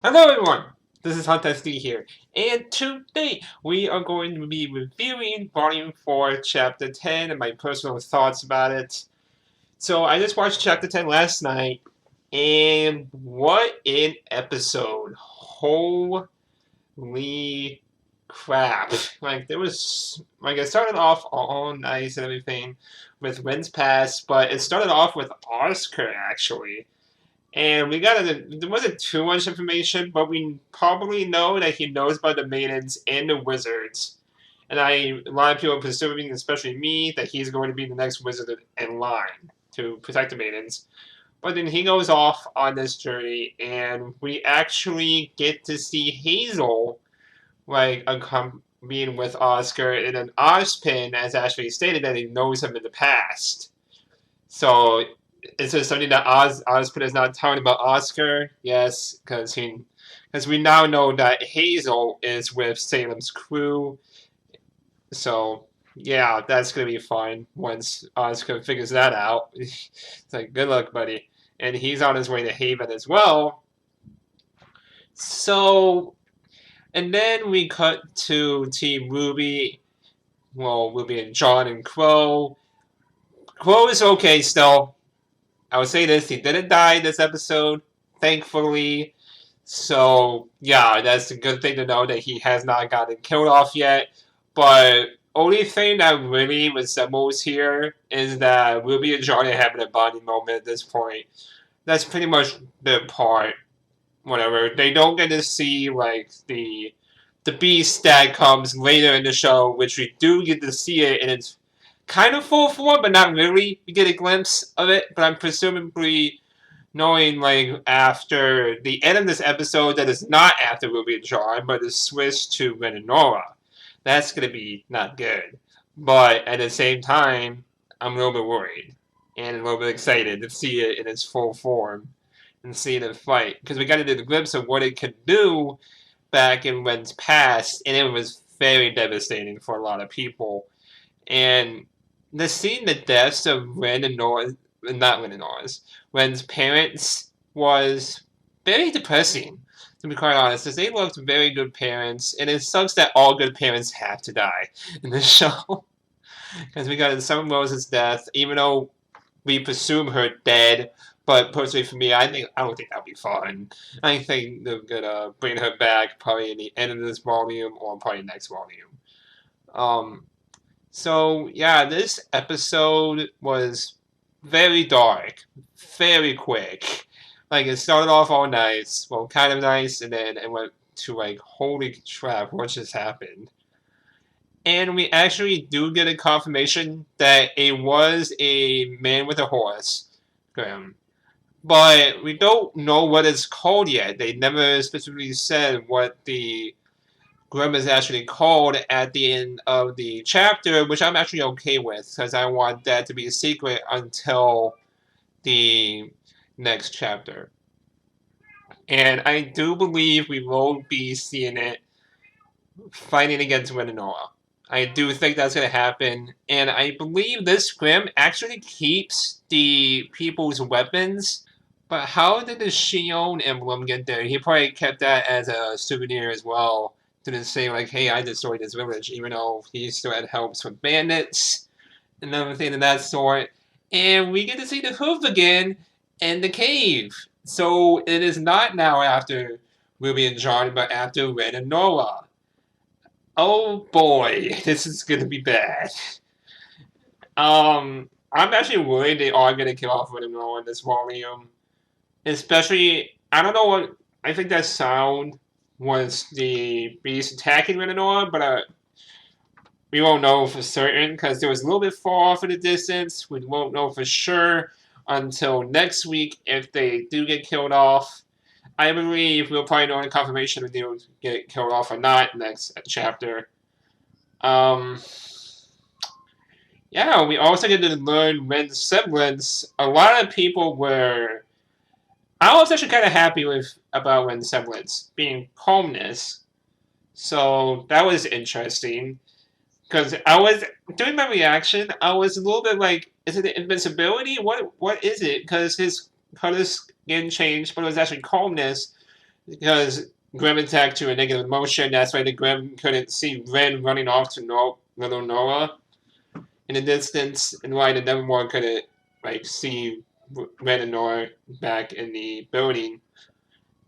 Hello everyone, this is Hunt here, and today we are going to be reviewing Volume 4, Chapter 10, and my personal thoughts about it. So I just watched Chapter 10 last night, and what an episode. Holy crap. It started off all nice and everything with Wind's Pass, but it started off with Oscar, actually. And there wasn't too much information, but we probably know that he knows about the maidens and the wizards. And a lot of people are presuming, especially me, that he's going to be the next wizard in line to protect the maidens. But then he goes off on this journey, and we actually get to see Hazel, being with Oscar, and then Ozpin has actually stated that he knows him in the past. So is this something that Ozpin is not telling about Oscar? Yes, because we now know that Hazel is with Salem's crew. So yeah, that's gonna be fun once Oscar figures that out. It's like good luck, buddy. And he's on his way to Haven as well. So and then we cut to Team RWBY. Well, RWBY and John and Crow. Crow is okay still. I would say this: he didn't die this episode, thankfully. So yeah, that's a good thing to know that he has not gotten killed off yet. But only thing that really resembles here is that Ruby and Johnny are having a bonding moment at this point. That's pretty much the part. Whatever. They don't get to see the beast that comes later in the show, which we do get to see it in its kind of full form, but not really. We get a glimpse of it, but I'm presumably knowing after the end of this episode that is not after Ruby and John, but is switched to Ren and Nora. That's gonna be not good. But at the same time, I'm a little bit worried and a little bit excited to see it in its full form and see it fight. Because we got to do the glimpse of what it could do back in Ren's past, and it was very devastating for a lot of people. And seeing the deaths of Ren and Nora, not Ren and Nora's, Ren's parents was very depressing, to be quite honest, because they loved very good parents, and it sucks that all good parents have to die in this show. Because we got Summer Rose's death, even though we presume her dead, but personally for me, I don't think that'd be fun. I think they're gonna bring her back probably in the end of this volume or probably next volume. Um, so yeah, this episode was very dark, very quick. Like it started off all nice, well, kind of nice, and then it went to holy crap, what just happened? And we actually do get a confirmation that it was a man with a horse, Graham. But we don't know what it's called yet. They never specifically said what the Grim is actually called at the end of the chapter, which I'm actually okay with, because I want that to be a secret until the next chapter. And I do believe we will be seeing it fighting against Winanoa. I do think that's going to happen, and I believe this Grim actually keeps the people's weapons. But how did the Shion emblem get there? He probably kept that as a souvenir as well, to say hey, I destroyed this village, even though he still had helps with bandits and everything of that sort. And we get to see the hoof again in the cave. So it is not now after Ruby and John, but after Red and Nora. Oh boy, this is gonna be bad. I'm actually worried they are gonna kill off Red and Nora in this volume. Especially, I don't know what, I think that sound was the beast attacking Red and Nora, but we won't know for certain because there was a little bit far off in the distance. We won't know for sure until next week if they do get killed off. I believe we'll probably know in confirmation if they will get killed off or not next chapter. Yeah, we also get to learn Ren's semblance. A lot of people were. I was actually kind of happy about Ren's semblance being calmness. So that was interesting. Because I was doing my reaction, I was a little bit like, is it invincibility? What is it? Because his color skin changed, but it was actually calmness. because Grim attacked to a negative emotion. That's why the Grim couldn't see Ren running off to little Noah in the distance, and why the Nevermore couldn't see Ren and Noah back in the building.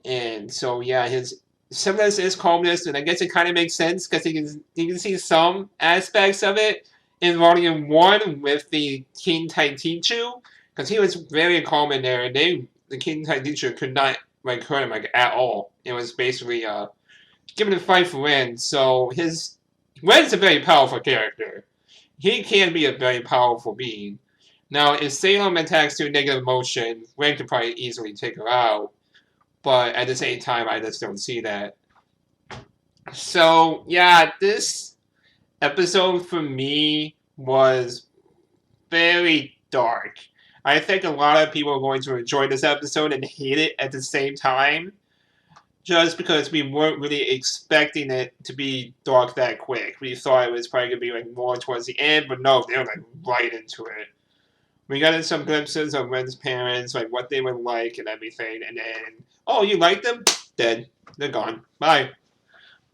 And so yeah, his semblance is calmness, and I guess it kind of makes sense because you can see some aspects of it in Volume 1 with the King Taitichu, because he was very calm in there, and the King Taitichu could not hurt him at all. It was basically giving a fight for Ren. So Ren's a very powerful character. He can be a very powerful being. Now, if Salem attacks to negative motion, Ren could probably easily take her out. But at the same time, I just don't see that. So, yeah, this episode for me was very dark. I think a lot of people are going to enjoy this episode and hate it at the same time. Just because we weren't really expecting it to be dark that quick. We thought it was probably going to be more towards the end, but no, they were right into it. We got some glimpses of Ren's parents, what they were like and everything, and then, oh, you like them? Dead. They're gone. Bye.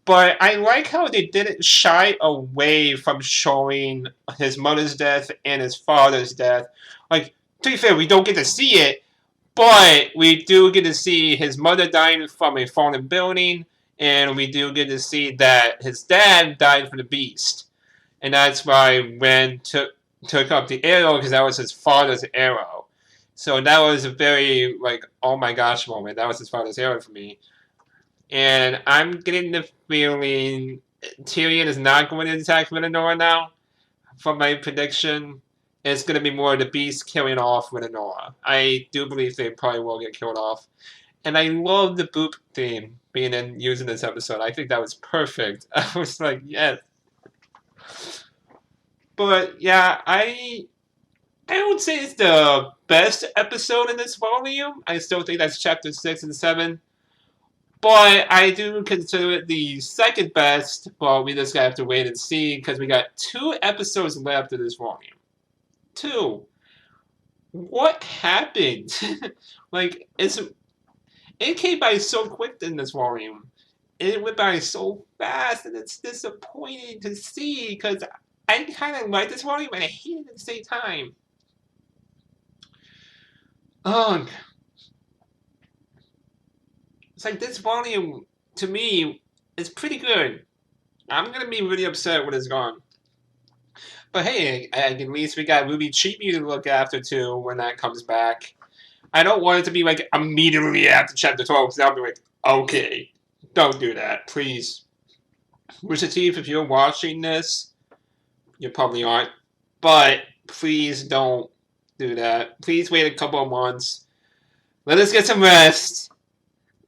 But I like how they didn't shy away from showing his mother's death and his father's death. To be fair, we don't get to see it, but we do get to see his mother dying from a fallen building, and we do get to see that his dad died from the beast. And that's why Ren took up the arrow, because that was his father's arrow. So that was a very, oh my gosh moment. That was his father's arrow for me. And I'm getting the feeling Tyrion is not going to attack Rhaenyra now. From my prediction, it's going to be more the beast killing off Rhaenyra. I do believe they probably will get killed off. And I love the boop theme being used in this episode. I think that was perfect. I was like, yes. But yeah, I would say it's the best episode in this volume. I still think that's chapter 6 and 7. But I do consider it the second best. But we just have to wait and see, because we got 2 episodes left of this volume. 2. What happened? It came by so quick in this volume. It went by so fast, and it's disappointing to see, because I kind of like this volume, and I hate it at the same time. It's this volume, to me, is pretty good. I'm going to be really upset when it's gone. But hey, at least we got RWBY Chibi to look after, too, when that comes back. I don't want it to be, immediately after Chapter 12, because I'll be okay, don't do that, please. Rooster Teeth, if you're watching this, you probably aren't, but please don't do that. Please wait a couple of months. Let us get some rest.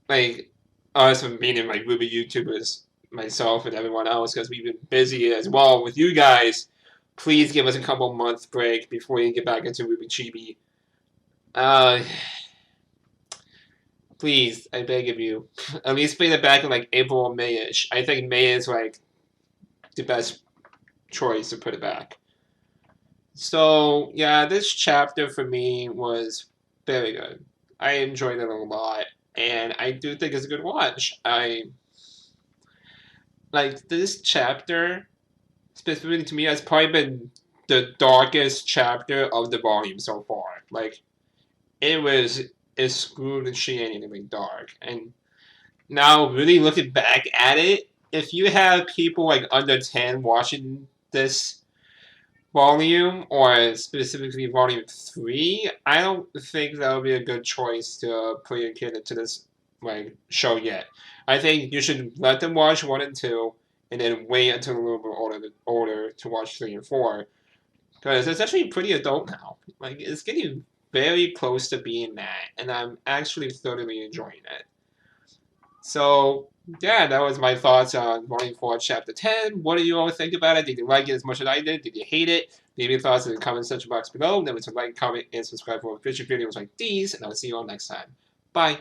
Us meaning RWBY YouTubers, myself and everyone else, because we've been busy as well with you guys. Please give us a couple months break before you get back into RWBY Chibi. Please, I beg of you. At least bring it back in April or May-ish. I think May is the best choice to put it back. So yeah, this chapter for me was very good. I enjoyed it a lot, and I do think it's a good watch. This chapter, specifically to me, has probably been the darkest chapter of the volume so far. It was excruciatingly dark, and now really looking back at it, if you have people under 10 watching this volume, or specifically volume 3, I don't think that would be a good choice to put your kid into this show yet. I think you should let them watch 1 and 2, and then wait until a little bit older to watch 3 and 4, because it's actually pretty adult now. It's getting very close to being that, and I'm actually thoroughly enjoying it. So yeah, that was my thoughts on Volume 4, Chapter 10. What do you all think about it? Did you like it as much as I did? Did you hate it? Leave your thoughts in the comment section box below. Remember to like, comment, and subscribe for future videos like these, and I'll see you all next time. Bye!